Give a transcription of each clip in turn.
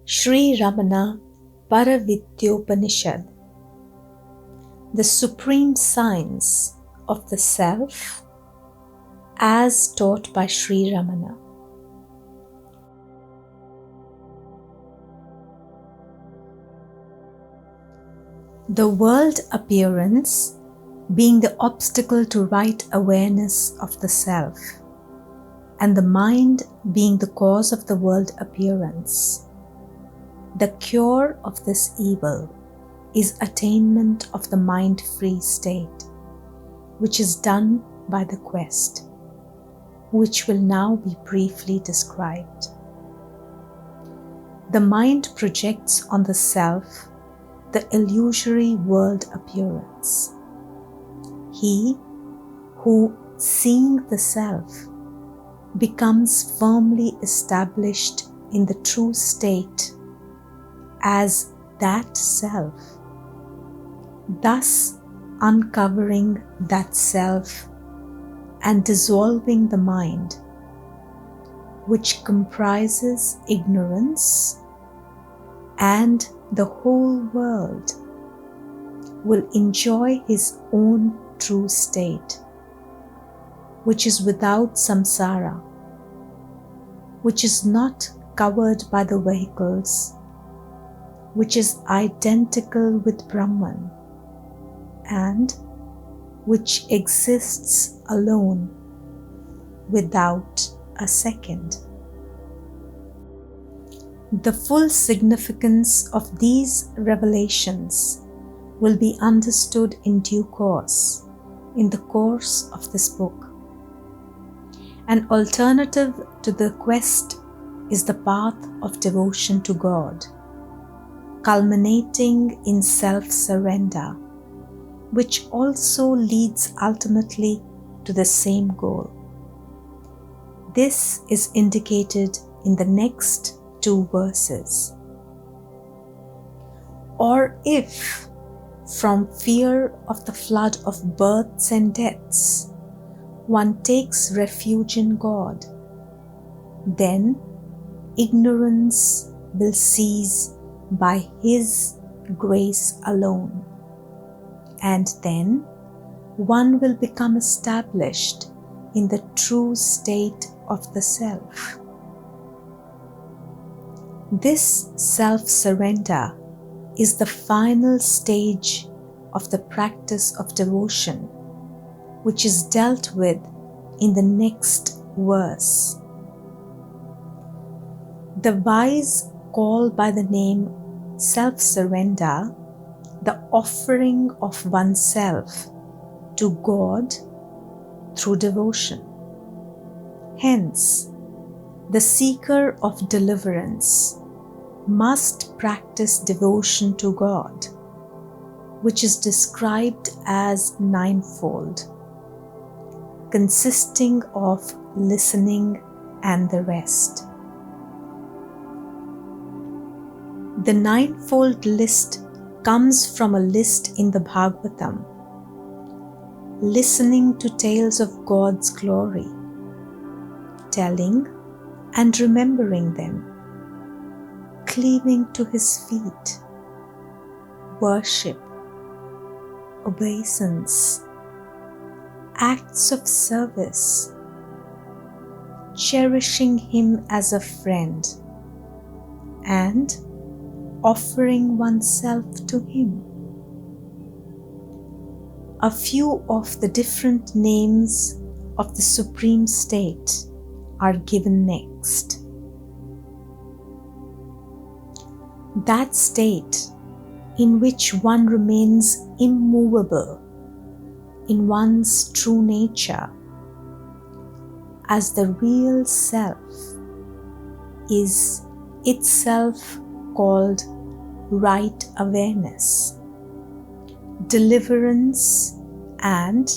Sri Ramana Paravidyopanishad, the supreme science of the self as taught by Sri Ramana. The world appearance being the obstacle to right awareness of the self, and the mind being the cause of the world appearance. The cure of this evil is attainment of the mind-free state, which is done by the quest, which will now be briefly described. The mind projects on the self the illusory world appearance. He who, seeing the self, becomes firmly established in the true state as that self, thus uncovering that self and dissolving the mind, which comprises ignorance, and the whole world will enjoy his own true state, which is without samsara, which is not covered by the vehicles, which is identical with Brahman, and which exists alone without a second. The full significance of these revelations will be understood in due course in the course of this book. An alternative to the quest is the path of devotion to God, culminating in self-surrender, which also leads ultimately to the same goal. This is indicated in the next 2 verses. Or if, from fear of the flood of births and deaths, one takes refuge in God, then ignorance will cease by His grace alone, and then one will become established in the true state of the self. This self-surrender is the final stage of the practice of devotion, which is dealt with in the next verse. The wise call by the name self-surrender the offering of oneself to God through devotion. Hence, the seeker of deliverance must practice devotion to God, which is described as ninefold, consisting of listening and the rest. The ninefold list comes from a list in the Bhagavatam, listening to tales of God's glory, telling and remembering them, cleaving to His feet, worship, obeisance, acts of service, cherishing Him as a friend, and offering oneself to Him. A few of the different names of the Supreme State are given next. That state in which one remains immovable in one's true nature as the real self is itself called right awareness, deliverance, and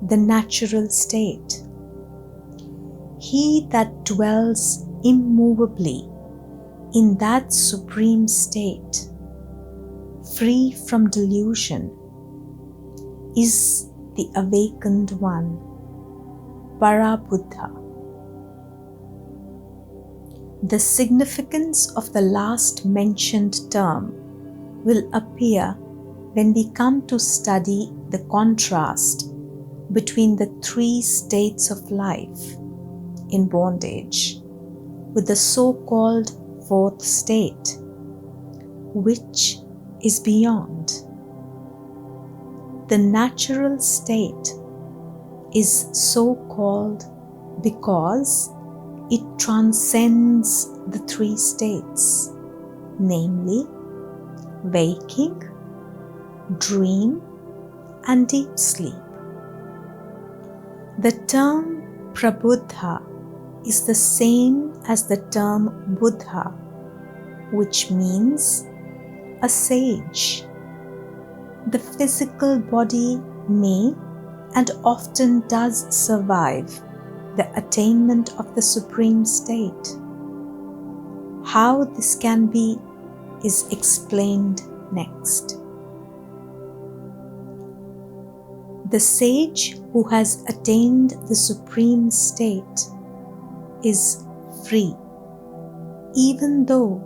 the natural state. He that dwells immovably in that supreme state, free from delusion, is the awakened one, Parabuddha. The significance of the last mentioned term will appear when we come to study the contrast between the three states of life in bondage with the so-called fourth state, which is beyond. The natural state is so called because it transcends the three states, namely waking, dream, and deep sleep. The term Prabuddha is the same as the term Buddha, which means a sage. The physical body may and often does survive the attainment of the supreme state. How this can be is explained next. The sage who has attained the supreme state is free, even though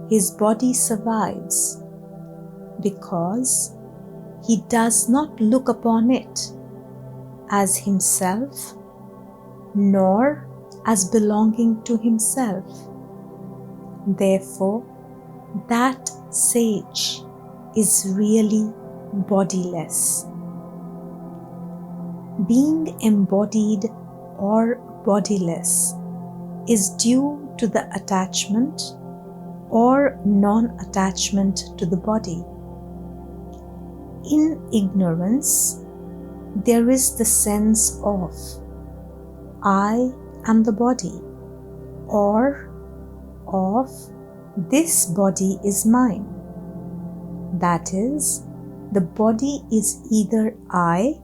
his body survives, because he does not look upon it as himself nor as belonging to himself. Therefore, that sage is really bodiless. Being embodied or bodiless is due to the attachment or non-attachment to the body. In ignorance, there is the sense of I am the body, or of this body is mine. That is, the body is either I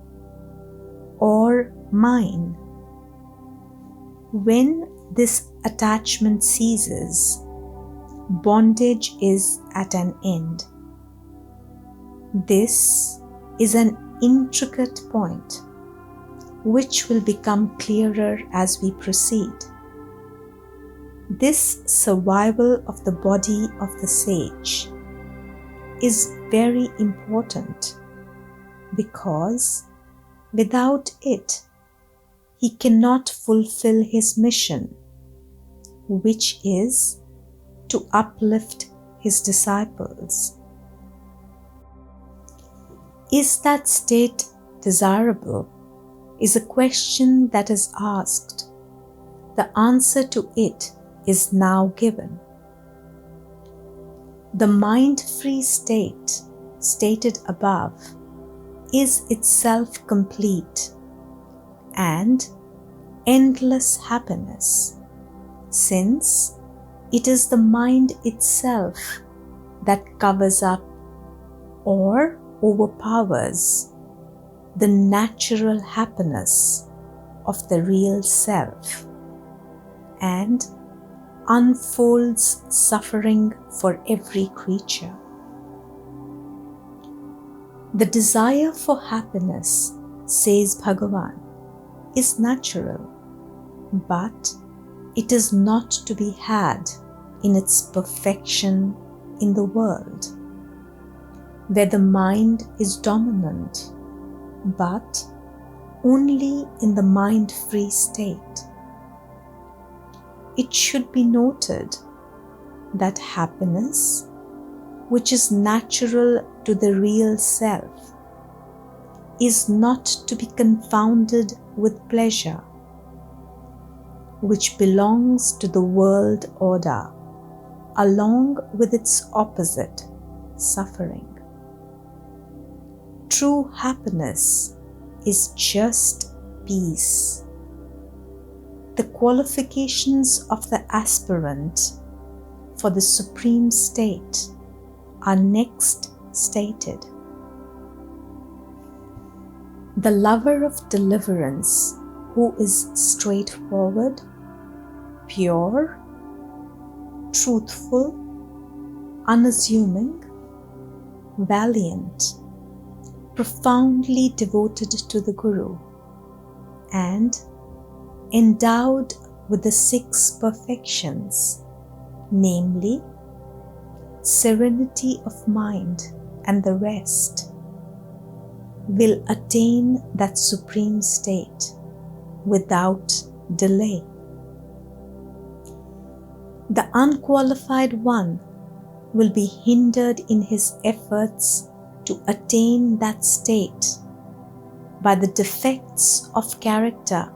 or mine. When this attachment ceases, bondage is at an end. This is an intricate point, which will become clearer as we proceed. This survival of the body of the sage is very important, because without it, he cannot fulfill his mission, which is to uplift his disciples. Is that state desirable? Is a question that is asked. The answer to it is now given. The mind-free state, stated above, is itself complete and endless happiness, since it is the mind itself that covers up or overpowers the natural happiness of the real self and unfolds suffering for every creature. The desire for happiness, says Bhagavan, is natural, but it is not to be had in its perfection in the world, where the mind is dominant, but only in the mind-free state. It should be noted that happiness, which is natural to the real self, is not to be confounded with pleasure, which belongs to the world order, along with its opposite, suffering. True happiness is just peace. The qualifications of the aspirant for the supreme state are next stated. The lover of deliverance, who is straightforward, pure, truthful, unassuming, valiant, profoundly devoted to the Guru, and endowed with the 6 perfections, namely serenity of mind and the rest, will attain that supreme state without delay. The unqualified one will be hindered in his efforts to attain that state by the defects of character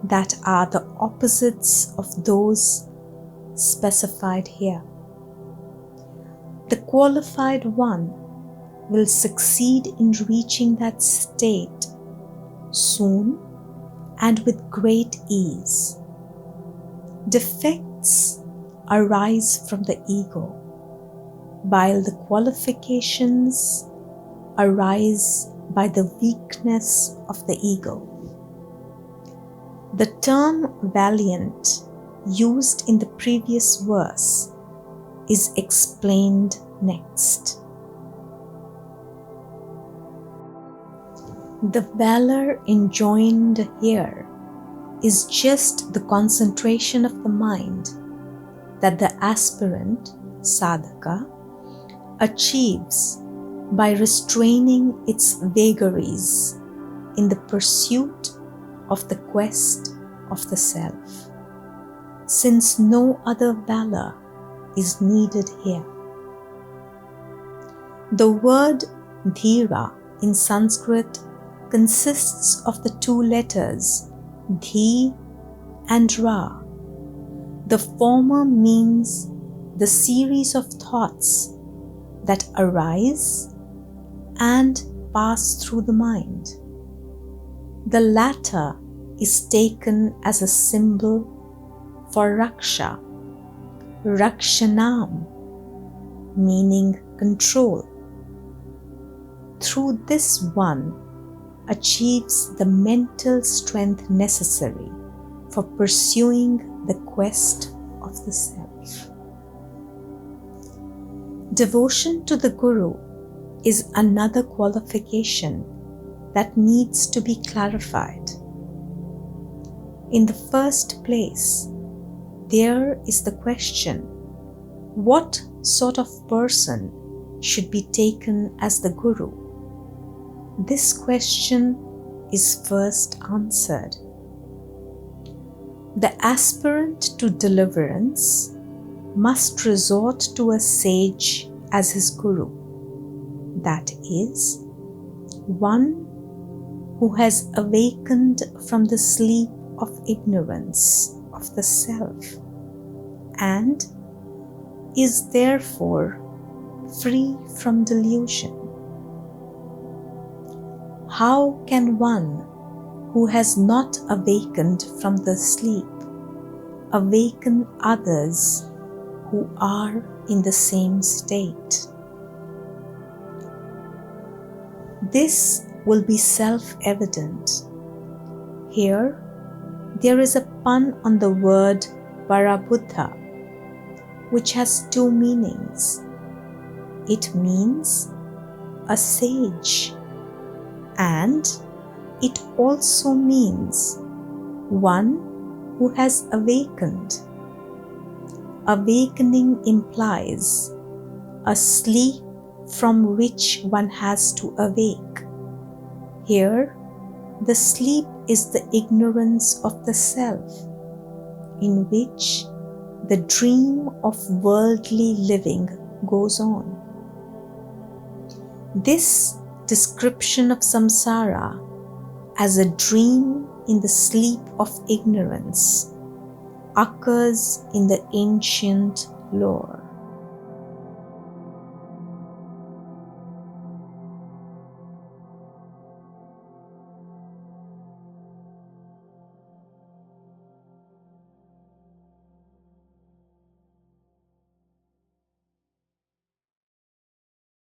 that are the opposites of those specified here. The qualified one will succeed in reaching that state soon and with great ease. Defects arise from the ego, while the qualifications arise by the weakness of the ego. The term valiant used in the previous verse is explained next. The valor enjoined here is just the concentration of the mind that the aspirant, sadhaka, achieves by restraining its vagaries in the pursuit of the quest of the self, since no other valor is needed here. The word dhira in Sanskrit consists of the two letters dhi and ra. The former means the series of thoughts that arise and pass through the mind. The latter is taken as a symbol for raksha, rakshanam, meaning control. Through this one achieves the mental strength necessary for pursuing the quest of the self. Devotion to the Guru is another qualification that needs to be clarified. In the first place, there is the question, what sort of person should be taken as the Guru? This question is first answered. The aspirant to deliverance must resort to a sage as his Guru, that is, one who has awakened from the sleep of ignorance of the self and is therefore free from delusion. How can one who has not awakened from the sleep awaken others who are in the same state? This will be self-evident. Here, there is a pun on the word Parabuddha, which has two meanings. It means a sage, and it also means one who has awakened. Awakening implies a sleep from which one has to awake. Here, the sleep is the ignorance of the self, in which the dream of worldly living goes on. This description of samsara as a dream in the sleep of ignorance occurs in the ancient lore.